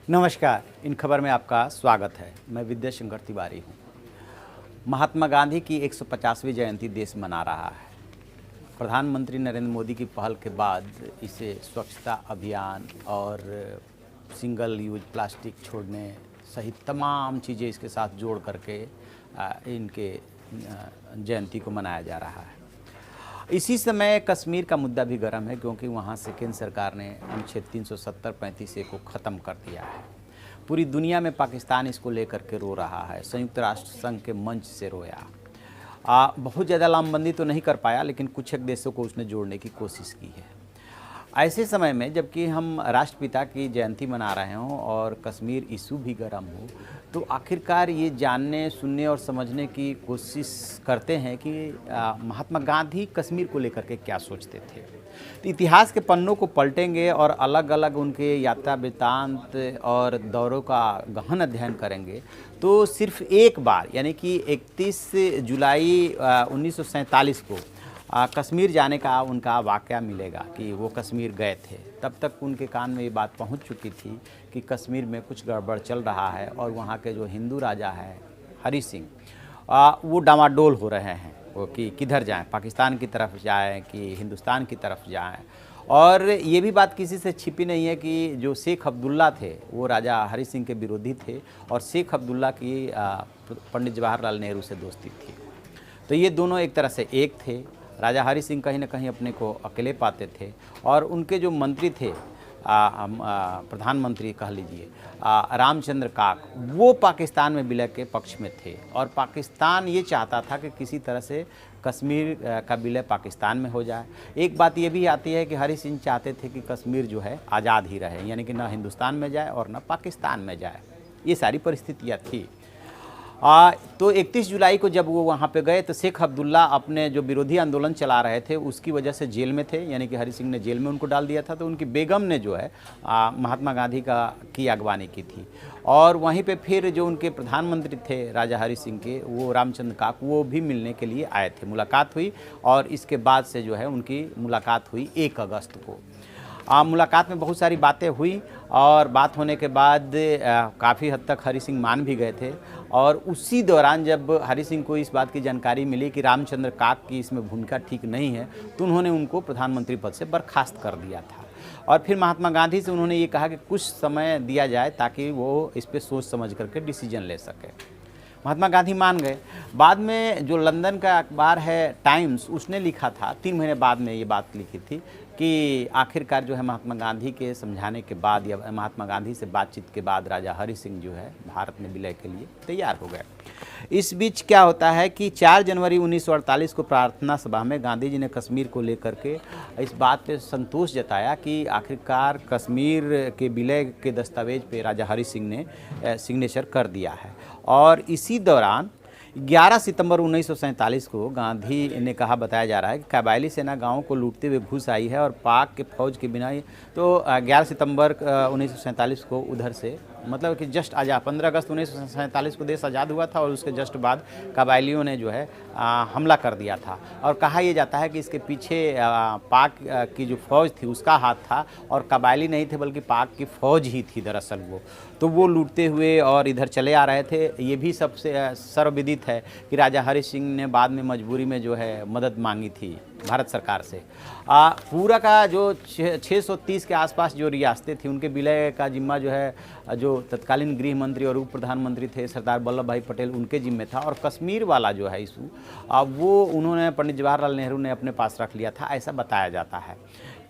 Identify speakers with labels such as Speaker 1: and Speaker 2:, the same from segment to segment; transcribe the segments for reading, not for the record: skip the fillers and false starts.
Speaker 1: नमस्कार। इन खबर में आपका स्वागत है। मैं विद्या शंकर तिवारी हूँ। महात्मा गांधी की 150वीं जयंती देश मना रहा है। प्रधानमंत्री नरेंद्र मोदी की पहल के बाद इसे स्वच्छता अभियान और सिंगल यूज प्लास्टिक छोड़ने सहित तमाम चीज़ें इसके साथ जोड़ करके इनके जयंती को मनाया जा रहा है। इसी समय कश्मीर का मुद्दा भी गर्म है, क्योंकि वहाँ से केंद्र सरकार ने अनुच्छेद 370-35A को ख़त्म कर दिया है। पूरी दुनिया में पाकिस्तान इसको लेकर के रो रहा है। संयुक्त राष्ट्र संघ के मंच से रोया। बहुत ज़्यादा लामबंदी तो नहीं कर पाया, लेकिन कुछ एक देशों को उसने जोड़ने की कोशिश की है। ऐसे समय में जबकि हम राष्ट्रपिता की जयंती मना रहे हों और कश्मीर इशू भी गर्म हो, तो आखिरकार ये जानने, सुनने और समझने की कोशिश करते हैं कि महात्मा गांधी कश्मीर को लेकर के क्या सोचते थे। तो इतिहास के पन्नों को पलटेंगे और अलग अलग उनके यात्रा वृत्तांत और दौरों का गहन अध्ययन करेंगे, तो सिर्फ एक बार यानी कि 31 जुलाई 1947 को कश्मीर जाने का उनका वाक़या मिलेगा कि वो कश्मीर गए थे। तब तक उनके कान में ये बात पहुंच चुकी थी कि कश्मीर में कुछ गड़बड़ चल रहा है और वहाँ के जो हिंदू राजा हैं हरि सिंह, वो डामाडोल हो रहे हैं वो कि किधर जाएं, पाकिस्तान की तरफ जाएं कि हिंदुस्तान की तरफ जाएं। और ये भी बात किसी से छिपी नहीं है कि जो शेख अब्दुल्ला थे वो राजा हरि सिंह के विरोधी थे और शेख अब्दुल्ला की पंडित जवाहरलाल नेहरू से दोस्ती थी। तो ये दोनों एक तरह से एक थे। राजा हरि सिंह कहीं ना कहीं अपने को अकेले पाते थे और उनके जो मंत्री थे, प्रधानमंत्री कह लीजिए, रामचंद्र काक, वो पाकिस्तान में विलय के पक्ष में थे और पाकिस्तान ये चाहता था कि किसी तरह से कश्मीर का विलय पाकिस्तान में हो जाए। एक बात ये भी आती है कि हरि सिंह चाहते थे कि कश्मीर जो है आज़ाद ही रहे, यानी कि ना हिंदुस्तान में जाए और ना पाकिस्तान में जाए। ये सारी परिस्थितियाँ थी। तो 31 जुलाई को जब वो वहाँ पे गए तो शेख अब्दुल्ला अपने जो विरोधी आंदोलन चला रहे थे उसकी वजह से जेल में थे, यानी कि हरि सिंह ने जेल में उनको डाल दिया था। तो उनकी बेगम ने जो है महात्मा गांधी की अगवानी की थी और वहीं पे फिर जो उनके प्रधानमंत्री थे राजा हरि सिंह के, वो रामचंद्र काक, वो भी मिलने के लिए आए थे। मुलाकात हुई और इसके बाद से जो है उनकी मुलाकात हुई 1 अगस्त को। मुलाकात में बहुत सारी बातें हुई और बात होने के बाद काफ़ी हद तक हरि सिंह मान भी गए थे। और उसी दौरान जब हरि सिंह को इस बात की जानकारी मिली कि रामचंद्र काक की इसमें भूमिका ठीक नहीं है, तो उन्होंने उनको प्रधानमंत्री पद से बर्खास्त कर दिया था। और फिर महात्मा गांधी से उन्होंने ये कहा कि कुछ समय दिया जाए ताकि वो इस पर सोच समझ करके डिसीजन ले सके। महात्मा गांधी मान गए। बाद में जो लंदन का अखबार है टाइम्स, उसने लिखा था, 3 महीने बाद में ये बात लिखी थी कि आखिरकार जो है महात्मा गांधी के समझाने के बाद या महात्मा गांधी से बातचीत के बाद राजा हरि सिंह जो है भारत में विलय के लिए तैयार हो गए। इस बीच क्या होता है कि 4 जनवरी 1948 को प्रार्थना सभा में गांधी जी ने कश्मीर को लेकर के इस बात पे संतोष जताया कि आखिरकार कश्मीर के विलय के दस्तावेज पे राजा हरि सिंह ने सिग्नेचर कर दिया है। और इसी दौरान 11 सितंबर 1947 को गांधी ने कहा, बताया जा रहा है कि कबायली सेना गांवों को लूटते हुए घुस आई है और पाक के फौज के बिना तो 11 सितंबर 1947 को उधर से मतलब कि जस्ट आज़ाद 15 अगस्त 1947 को देश आज़ाद हुआ था और उसके जस्ट बाद कबायलियों ने जो है हमला कर दिया था। और कहा यह जाता है कि इसके पीछे पाक की जो फ़ौज थी उसका हाथ था और कबायली नहीं थे बल्कि पाक की फ़ौज ही थी दरअसल वो। तो वो लूटते हुए और इधर चले आ रहे थे। ये भी सबसे सर्वविदित है कि राजा हरि सिंह ने बाद में मजबूरी में जो है मदद मांगी थी भारत सरकार से। पूरा का जो 630 के आसपास जो रियासतें थी उनके विलय का जिम्मा जो है जो तत्कालीन गृह मंत्री और उप प्रधानमंत्री थे सरदार वल्लभ भाई पटेल, उनके जिम्मे था। और कश्मीर वाला जो है इशू वो उन्होंने पंडित जवाहरलाल नेहरू ने अपने पास रख लिया था, ऐसा बताया जाता है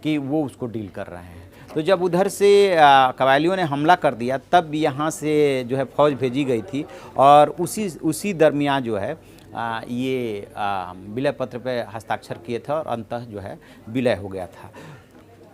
Speaker 1: कि वो उसको डील कर रहे हैं। तो जब उधर से कबायलियों ने हमला कर दिया तब यहाँ से जो है फ़ौज भेजी गई थी और उसी दरमियान जो है ये विलय पत्र पे हस्ताक्षर किए थे और अंततः जो है विलय हो गया था।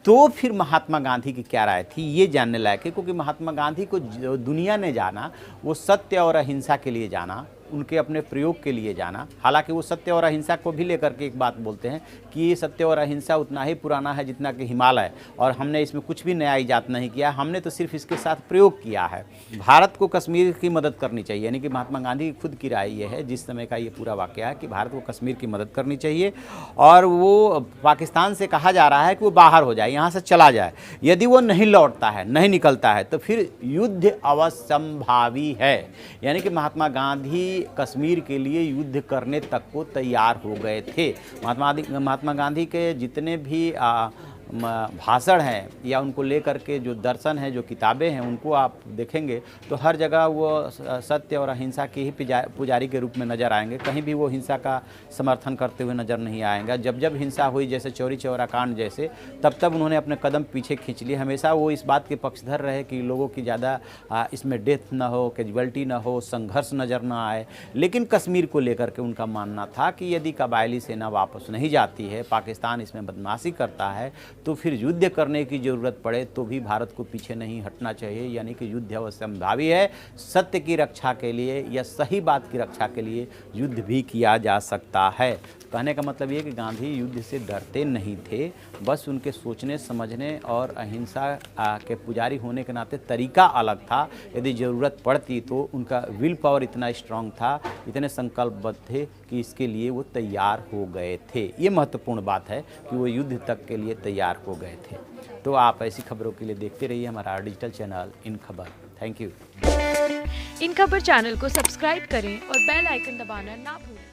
Speaker 1: तो फिर महात्मा गांधी की क्या राय थी ये जानने लायक है, क्योंकि महात्मा गांधी को जो दुनिया ने जाना वो सत्य और अहिंसा के लिए जाना। उनके अपने प्रयोग के लिए जाना। हालांकि वो सत्य और अहिंसा को भी लेकर के एक बात बोलते हैं कि ये सत्य और अहिंसा उतना ही पुराना है जितना कि हिमालय, और हमने इसमें कुछ भी नया इजाद नहीं किया, हमने तो सिर्फ इसके साथ प्रयोग किया है। भारत को कश्मीर की मदद करनी चाहिए, यानी कि महात्मा गांधी की खुद की राय ये है, जिस समय का ये पूरा वाकया है, कि भारत को कश्मीर की मदद करनी चाहिए और वो पाकिस्तान से कहा जा रहा है कि वो बाहर हो जाए, यहाँ से चला जाए। यदि वो नहीं लौटता है, नहीं निकलता है, तो फिर युद्ध अवश्यंभावी है। यानी कि महात्मा गांधी कश्मीर के लिए युद्ध करने तक को तैयार हो गए थे। महात्मा गांधी के जितने भी भाषण हैं या उनको लेकर के जो दर्शन है, जो किताबें हैं, उनको आप देखेंगे तो हर जगह वो सत्य और अहिंसा के ही पुजारी के रूप में नज़र आएंगे। कहीं भी वो हिंसा का समर्थन करते हुए नज़र नहीं आएगा। जब जब हिंसा हुई, जैसे चौरी चौरा कांड जैसे, तब तब उन्होंने अपने कदम पीछे खींच लिए। हमेशा वो इस बात के पक्षधर रहे कि लोगों की ज़्यादा इसमें डेथ ना हो, कैजुअल्टी ना हो, संघर्ष नज़र ना आए। लेकिन कश्मीर को लेकर के उनका मानना था कि यदि कबायली सेना वापस नहीं जाती है, पाकिस्तान इसमें बदमाशी करता है, तो फिर युद्ध करने की ज़रूरत पड़े तो भी भारत को पीछे नहीं हटना चाहिए। यानी कि युद्ध अवश्यंभावी है। सत्य की रक्षा के लिए या सही बात की रक्षा के लिए युद्ध भी किया जा सकता है। कहने का मतलब ये कि गांधी युद्ध से डरते नहीं थे, बस उनके सोचने समझने और अहिंसा के पुजारी होने के नाते तरीका अलग था। यदि ज़रूरत पड़ती तो उनका विल पावर इतना स्ट्रांग था, इतने संकल्पबद्ध थे कि इसके लिए वो तैयार हो गए थे। ये महत्वपूर्ण बात है कि वो युद्ध तक के लिए तैयार हो गए थे। तो आप ऐसी खबरों के लिए देखते रहिए हमारा डिजिटल चैनल इन खबर। Thank you.
Speaker 2: इन खबर चैनल को सब्सक्राइब करें और बेल आइकन दबाना ना भूलें।